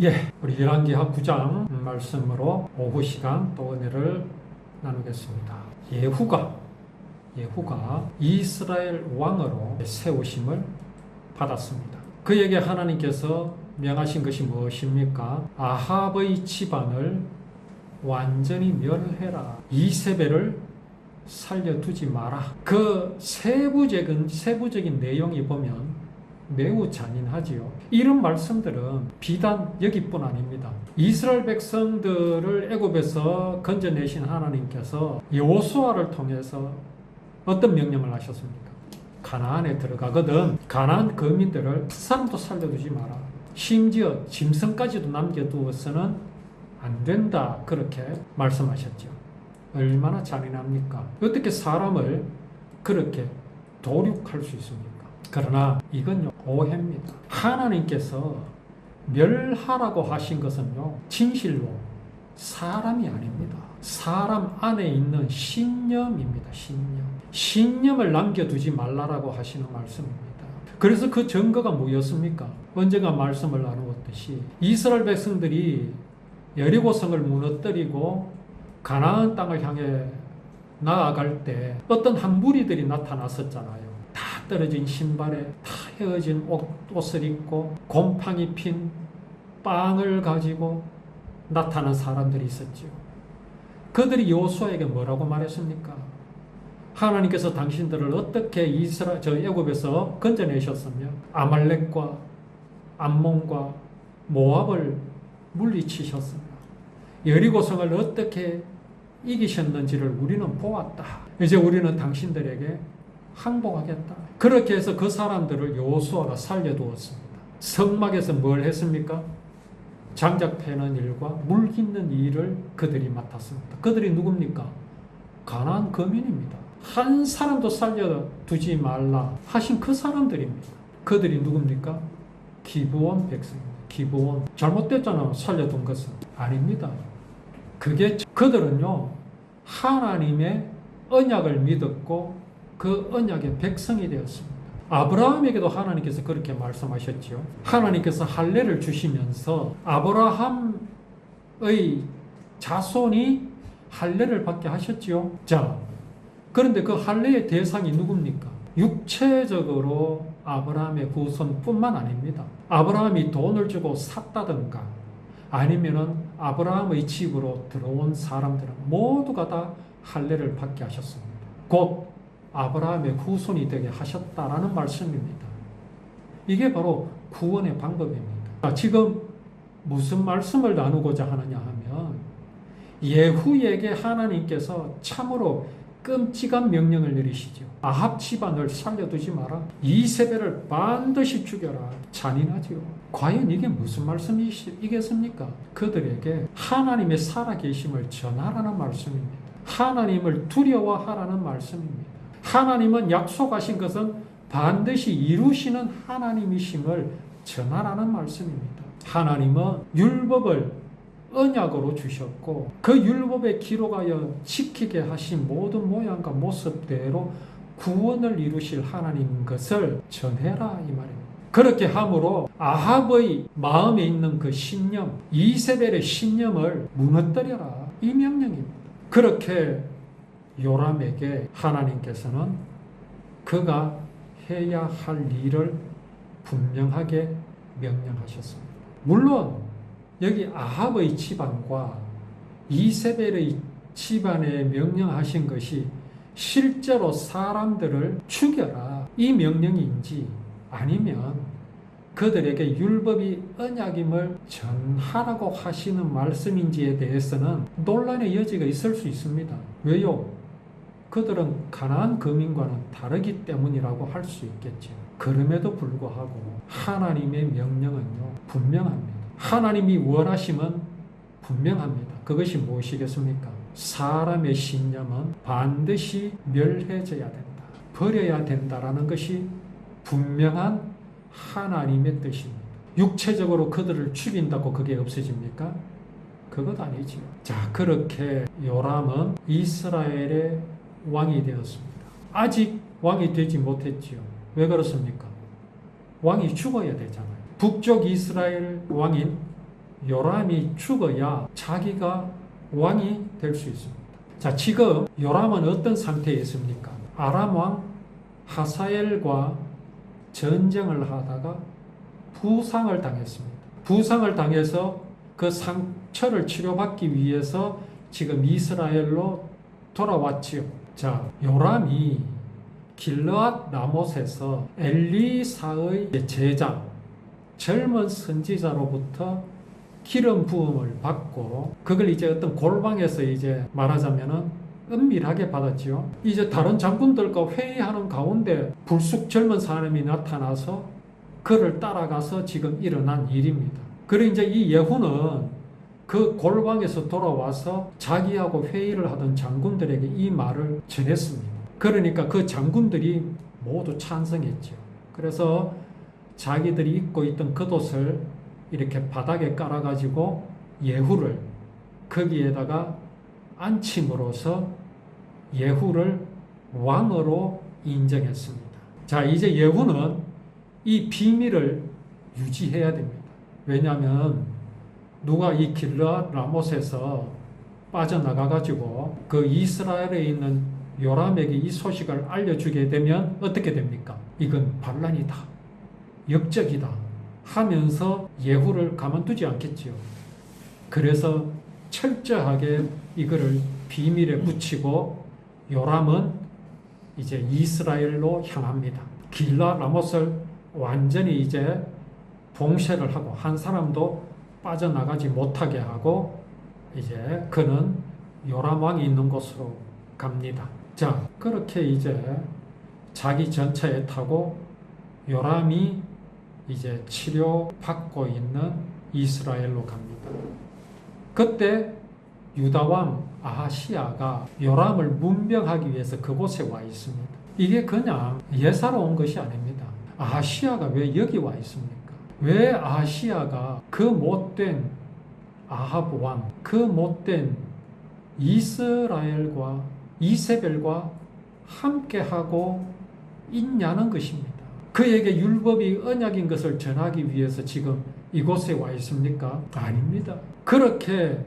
우리 열왕기하 9장 말씀으로 오후 시간 또 은혜를 나누겠습니다. 예후가 이스라엘 왕으로 세우심을 받았습니다. 그에게 하나님께서 명하신 것이 무엇입니까? 아합의 집안을 완전히 멸해라. 이세벨을 살려두지 마라. 그 세부적인 내용이 보면 매우 잔인하지요. 이런 말씀들은 비단 여기뿐 아닙니다. 이스라엘 백성들을 애굽에서 건져내신 하나님께서 여호수아를 통해서 어떤 명령을 하셨습니까? 가나안에 들어가거든 가나안 거민들을 한 사람도 살려두지 마라. 심지어 짐승까지도 남겨두어서는 안 된다. 그렇게 말씀하셨죠. 얼마나 잔인합니까? 어떻게 사람을 그렇게 도륙할 수 있습니까? 그러나 이건요, 오해입니다. 하나님께서 멸하라고 하신 것은요, 진실로 사람이 아닙니다. 사람 안에 있는 신념입니다. 신념을 남겨두지 말라라고 하시는 말씀입니다. 그래서 그 증거가 뭐였습니까? 언젠가 말씀을 나누었듯이 이스라엘 백성들이 여리고성을 무너뜨리고 가나안 땅을 향해 나아갈 때 어떤 한 무리들이 나타났었잖아요. 다 떨어진 신발에 다 헤어진 옷을 입고 곰팡이 핀 빵을 가지고 나타난 사람들이 있었죠. 그들이 여호수아에게 뭐라고 말했습니까? 하나님께서 당신들을 어떻게 애굽에서 건져내셨으며 아말렉과 암몬과 모압을 물리치셨으며 여리고성을 어떻게 이기셨는지를 우리는 보았다. 이제 우리는 당신들에게 항복하겠다. 그렇게 해서 그 사람들을 여호수아가 살려두었습니다. 성막에서 뭘 했습니까? 장작 패는 일과 물 깃는 일을 그들이 맡았습니다. 그들이 누굽니까? 가나안 거민입니다. 한 사람도 살려두지 말라 하신 그 사람들입니다. 그들이 누굽니까? 기브온 백성입니다. 기브온. 잘못됐잖아. 살려둔 것은. 아닙니다. 그들은요, 하나님의 언약을 믿었고 그 언약의 백성이 되었습니다. 아브라함에게도 하나님께서 그렇게 말씀하셨지요. 하나님께서 할례를 주시면서 아브라함의 자손이 할례를 받게 하셨지요. 자, 그런데 그 할례의 대상이 누굽니까? 육체적으로 아브라함의 후손뿐만 아닙니다. 아브라함이 돈을 주고 샀다든가 아니면은 아브라함의 집으로 들어온 사람들은 모두가 다 할례를 받게 하셨습니다. 곧 아브라함의 후손이 되게 하셨다라는 말씀입니다. 이게 바로 구원의 방법입니다. 지금 무슨 말씀을 나누고자 하느냐 하면 예후에게 하나님께서 참으로 끔찍한 명령을 내리시죠. 아합 집안을 살려두지 마라. 이세벨을 반드시 죽여라. 잔인하지요. 과연 이게 무슨 말씀이겠습니까? 그들에게 하나님의 살아계심을 전하라는 말씀입니다. 하나님을 두려워하라는 말씀입니다. 하나님은 약속하신 것은 반드시 이루시는 하나님이심을 전하라는 말씀입니다. 하나님은 율법을 언약으로 주셨고 그 율법에 기록하여 지키게 하신 모든 모양과 모습대로 구원을 이루실 하나님인 것을 전해라 이 말입니다. 그렇게 함으로 아합의 마음에 있는 그 신념, 이세벨의 신념을 무너뜨려라 이 명령입니다. 그렇게 요람에게 하나님께서는 그가 해야 할 일을 분명하게 명령하셨습니다. 물론 여기 아합의 집안과 이세벨의 집안에 명령하신 것이 실제로 사람들을 죽여라 이 명령인지 아니면 그들에게 율법이 언약임을 전하라고 하시는 말씀인지에 대해서는 논란의 여지가 있을 수 있습니다. 왜요? 그들은 가나안 거민과는 다르기 때문이라고 할 수 있겠죠. 그럼에도 불구하고 하나님의 명령은요 분명합니다. 하나님이 원하심은 분명합니다. 그것이 무엇이겠습니까? 사람의 신념은 반드시 멸해져야 된다. 버려야 된다라는 것이 분명한 하나님의 뜻입니다. 육체적으로 그들을 죽인다고 그게 없어집니까? 그것 아니지요. 자, 그렇게 요람은 이스라엘의 왕이 되었습니다. 아직 왕이 되지 못했지요. 왜 그렇습니까? 왕이 죽어야 되잖아요. 북쪽 이스라엘 왕인 요람이 죽어야 자기가 왕이 될 수 있습니다. 자, 지금 요람은 어떤 상태에 있습니까? 아람 왕 하사엘과 전쟁을 하다가 부상을 당했습니다. 부상을 당해서 그 상처를 치료받기 위해서 지금 이스라엘로 돌아왔지요. 자, 요람이 길르앗 라못에서 엘리사의 제자, 젊은 선지자로부터 기름 부음을 받고 그걸 이제 어떤 골방에서 이제 말하자면은 은밀하게 받았지요. 이제 다른 장군들과 회의하는 가운데 불쑥 젊은 사람이 나타나서 그를 따라가서 지금 일어난 일입니다. 그리고 이제 이 예후는 그 골방에서 돌아와서 자기하고 회의를 하던 장군들에게 이 말을 전했습니다. 그러니까 그 장군들이 모두 찬성했죠. 그래서 자기들이 입고 있던 겉옷을 이렇게 바닥에 깔아가지고 예후를 거기에다가 앉힘으로써 예후를 왕으로 인정했습니다. 자, 이제 예후는 이 비밀을 유지해야 됩니다. 왜냐하면 누가 이 길르앗 라못에서 빠져나가가지고 그 이스라엘에 있는 요람에게 이 소식을 알려주게 되면 어떻게 됩니까? 이건 반란이다, 역적이다 하면서 예후를 가만두지 않겠지요. 그래서 철저하게 이거를 비밀에 붙이고 요람은 이제 이스라엘로 향합니다. 길르앗 라못을 완전히 이제 봉쇄를 하고 한 사람도 빠져나가지 못하게 하고 이제 그는 요람 왕이 있는 곳으로 갑니다. 자, 그렇게 이제 자기 전차에 타고 요람이 이제 치료받고 있는 이스라엘로 갑니다. 그때 유다 왕 아하시야가 요람을 문병하기 위해서 그곳에 와 있습니다. 이게 그냥 예사로 온 것이 아닙니다. 아하시야가 왜 여기 와 있습니까? 왜 아하시야가 그 못된 아합 왕, 그 못된 이스라엘과 이세벨과 함께하고 있냐는 것입니다. 그에게 율법이 언약인 것을 전하기 위해서 지금 이곳에 와 있습니까? 아닙니다. 그렇게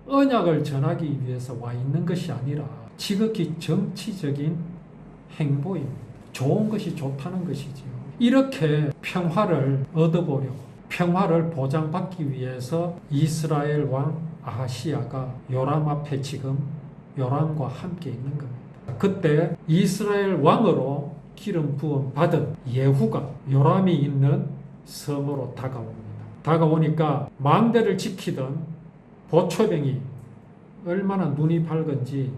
언약을 전하기 위해서 와 있는 것이 아니라 지극히 정치적인 행보입니다. 좋은 것이 좋다는 것이지요. 이렇게 평화를 얻어보려고, 평화를 보장받기 위해서 이스라엘 왕 아하시야가 요람 앞에 지금 요람과 함께 있는 겁니다. 그때 이스라엘 왕으로 기름 부음 받은 예후가 요람이 있는 섬으로 다가옵니다. 다가오니까 망대를 지키던 보초병이 얼마나 눈이 밝은지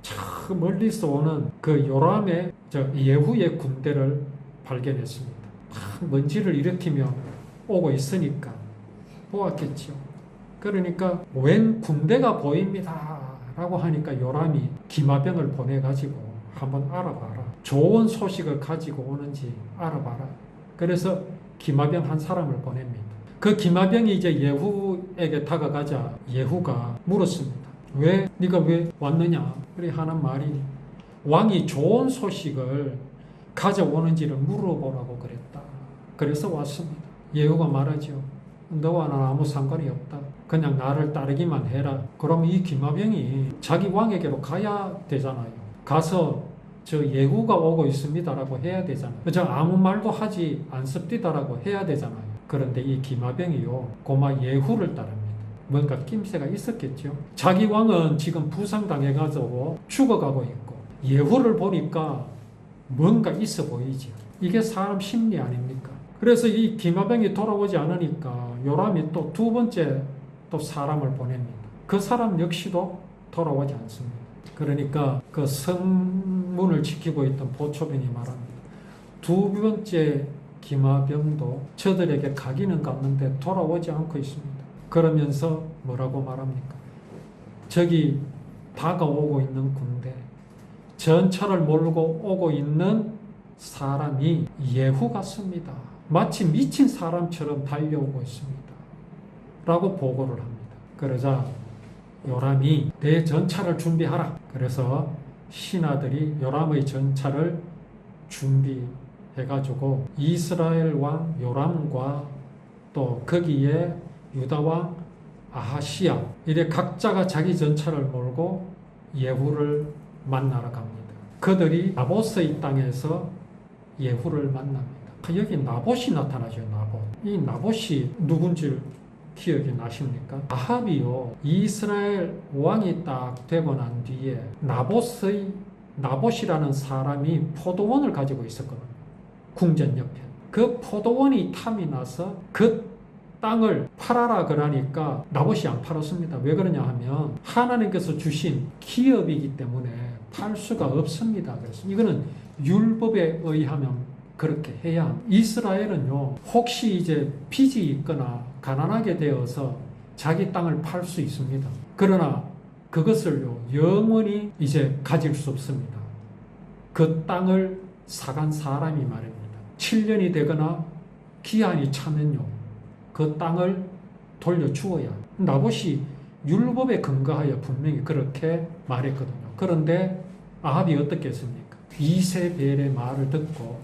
저 멀리서 오는 그 요람의 예후의 군대를 발견했습니다. 먼지를 일으키며 오고 있으니까 보았겠죠. 그러니까 웬 군대가 보입니다 라고 하니까 요람이 기마병을 보내가지고 한번 알아봐라. 좋은 소식을 가지고 오는지 알아봐라. 그래서 기마병 한 사람을 보냅니다. 그 기마병이 이제 예후에게 다가가자 예후가 물었습니다. 네가 왜 왔느냐? 그래 하는 말이 왕이 좋은 소식을 가져오는지를 물어보라고 그랬다. 그래서 왔습니다. 예후가 말하죠. 너와 나는 아무 상관이 없다. 그냥 나를 따르기만 해라. 그럼 이 기마병이 자기 왕에게로 가야 되잖아요. 가서 저 예후가 오고 있습니다라고 해야 되잖아요. 저 아무 말도 하지 않습니다라고 해야 되잖아요. 그런데 이 기마병이요, 고마 예후를 따릅니다. 뭔가 낌새가 있었겠죠. 자기 왕은 지금 부상당해가지고 죽어가고 있고 예후를 보니까 뭔가 있어 보이죠. 이게 사람 심리 아닙니까? 그래서 이 기마병이 돌아오지 않으니까 요람이 또 두 번째 또 사람을 보냅니다. 그 사람 역시도 돌아오지 않습니다. 그러니까 그 성문을 지키고 있던 보초병이 말합니다. 두 번째 기마병도 저들에게 가기는 갔는데 돌아오지 않고 있습니다. 그러면서 뭐라고 말합니까? 저기 다가오고 있는 군대, 전차를 몰고 오고 있는 사람이 예후 같습니다. 마치 미친 사람처럼 달려오고 있습니다. 라고 보고를 합니다. 그러자 요람이 내 전차를 준비하라. 그래서 신하들이 요람의 전차를 준비해가지고 이스라엘 왕 요람과 또 거기에 유다 왕 아하시야 이래 각자가 자기 전차를 몰고 예후를 만나러 갑니다. 그들이 나봇의 땅에서 예후를 만납니다. 여기 나봇이 나타나죠. 나봇. 이 나봇이 누군지 기억이 나십니까? 아합이요, 이스라엘 왕이 딱 되고 난 뒤에 나봇이라는 사람이 포도원을 가지고 있었거든요. 궁전 옆에. 그 포도원이 탐이 나서 그 땅을 팔아라 그러니까 나봇이 안 팔았습니다. 왜 그러냐 하면 하나님께서 주신 기업이기 때문에 팔 수가 없습니다. 그래서 이거는 율법에 의하면 그렇게 해야 합니다. 이스라엘은요, 혹시 이제 빚이 있거나 가난하게 되어서 자기 땅을 팔 수 있습니다. 그러나 그것을요, 영원히 이제 가질 수 없습니다. 그 땅을 사간 사람이 말입니다. 7년이 되거나 기한이 차면요, 그 땅을 돌려주어야 합니다. 나봇이 율법에 근거하여 분명히 그렇게 말했거든요. 그런데 아합이 어떻게 했습니까? 이세벨의 말을 듣고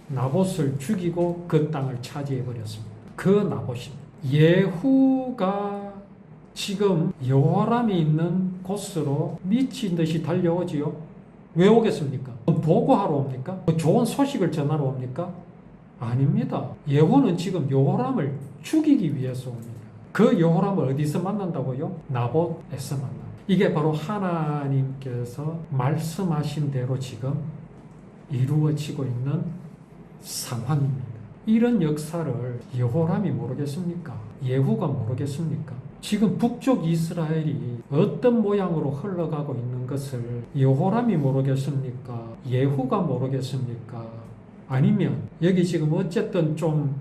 나봇을 죽이고 그 땅을 차지해 버렸습니다. 그 나봇입니다. 예후가 지금 여호람이 있는 곳으로 미친 듯이 달려오지요. 왜 오겠습니까? 보고하러 옵니까? 좋은 소식을 전하러 옵니까? 아닙니다. 예후는 지금 여호람을 죽이기 위해서 옵니다. 그 여호람을 어디서 만난다고요? 나봇에서 만납니다. 이게 바로 하나님께서 말씀하신 대로 지금 이루어지고 있는 상황입니다. 이런 역사를 여호람이 모르겠습니까? 예후가 모르겠습니까? 지금 북쪽 이스라엘이 어떤 모양으로 흘러가고 있는 것을 여호람이 모르겠습니까? 예후가 모르겠습니까? 아니면 여기 지금 어쨌든 좀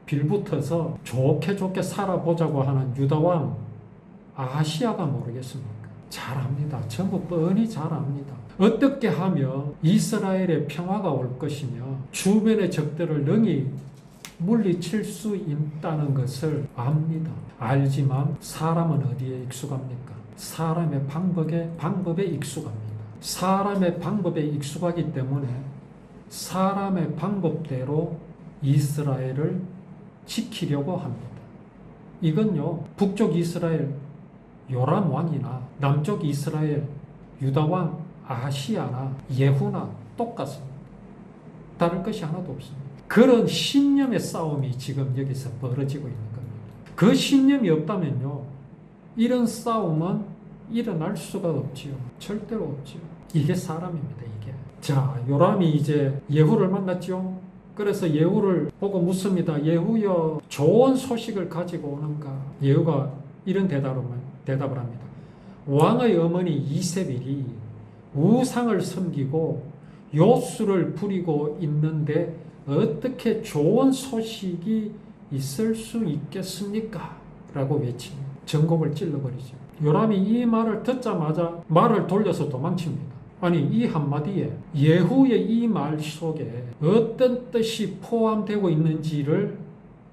빌붙어서 좋게 살아보자고 하는 유다왕 아하시야가 모르겠습니까? 잘 압니다. 전부 뻔히 잘 압니다. 어떻게 하면 이스라엘의 평화가 올 것이며 주변의 적들을 능히 물리칠 수 있다는 것을 압니다. 알지만 사람은 어디에 익숙합니까? 사람의 방법에 익숙합니다. 사람의 방법에 익숙하기 때문에 사람의 방법대로 이스라엘을 지키려고 합니다. 이건요, 북쪽 이스라엘 요람 왕이나 남쪽 이스라엘 유다 왕 아하시야나 예후나 똑같습니다. 다를 것이 하나도 없습니다. 그런 신념의 싸움이 지금 여기서 벌어지고 있는 겁니다. 그 신념이 없다면요, 이런 싸움은 일어날 수가 없지요. 절대로 없지요. 이게 사람입니다. 이게. 자, 요람이 이제 예후를 만났죠. 그래서 예후를 보고 묻습니다. 예후여, 좋은 소식을 가지고 오는가? 예후가 이런 대답을 합니다. 왕의 어머니 이세벨이 우상을 섬기고 요술을 부리고 있는데 어떻게 좋은 소식이 있을 수 있겠습니까? 라고 외칩니다. 전곡을 찔러버리죠. 요람이 이 말을 듣자마자 말을 돌려서 도망칩니다. 아니, 이 한마디에 예후의 이 말 속에 어떤 뜻이 포함되고 있는지를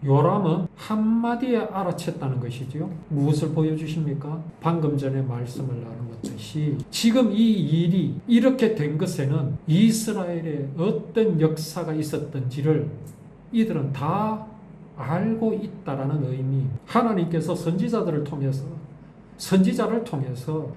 요람은 한마디에 알아챘다는 것이지요. 무엇을 보여주십니까? 방금 전에 말씀을 나누었듯이 지금 이 일이 이렇게 된 것에는 이스라엘에 어떤 역사가 있었던지를 이들은 다 알고 있다라는 의미. 하나님께서 선지자를 통해서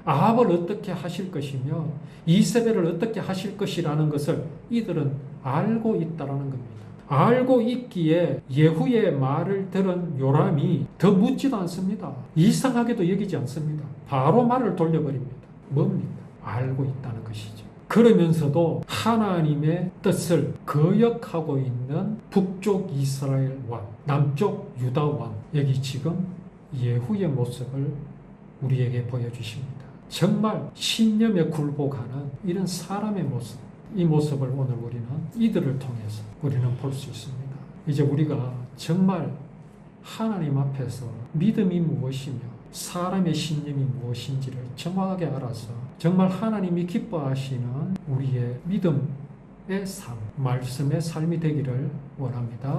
아합을 어떻게 하실 것이며 이세벨을 어떻게 하실 것이라는 것을 이들은 알고 있다라는 겁니다. 알고 있기에 예후의 말을 들은 요람이 더 묻지도 않습니다. 이상하게도 여기지 않습니다. 바로 말을 돌려버립니다. 뭡니까? 알고 있다는 것이죠. 그러면서도 하나님의 뜻을 거역하고 있는 북쪽 이스라엘 왕, 남쪽 유다 왕, 여기 지금 예후의 모습을 우리에게 보여주십니다. 정말 신념에 굴복하는 이런 사람의 모습, 이 모습을 오늘 우리는 이들을 통해서 우리는 볼 수 있습니다. 이제 우리가 정말 하나님 앞에서 믿음이 무엇이며 사람의 신념이 무엇인지를 정확하게 알아서 정말 하나님이 기뻐하시는 우리의 믿음의 삶, 말씀의 삶이 되기를 원합니다.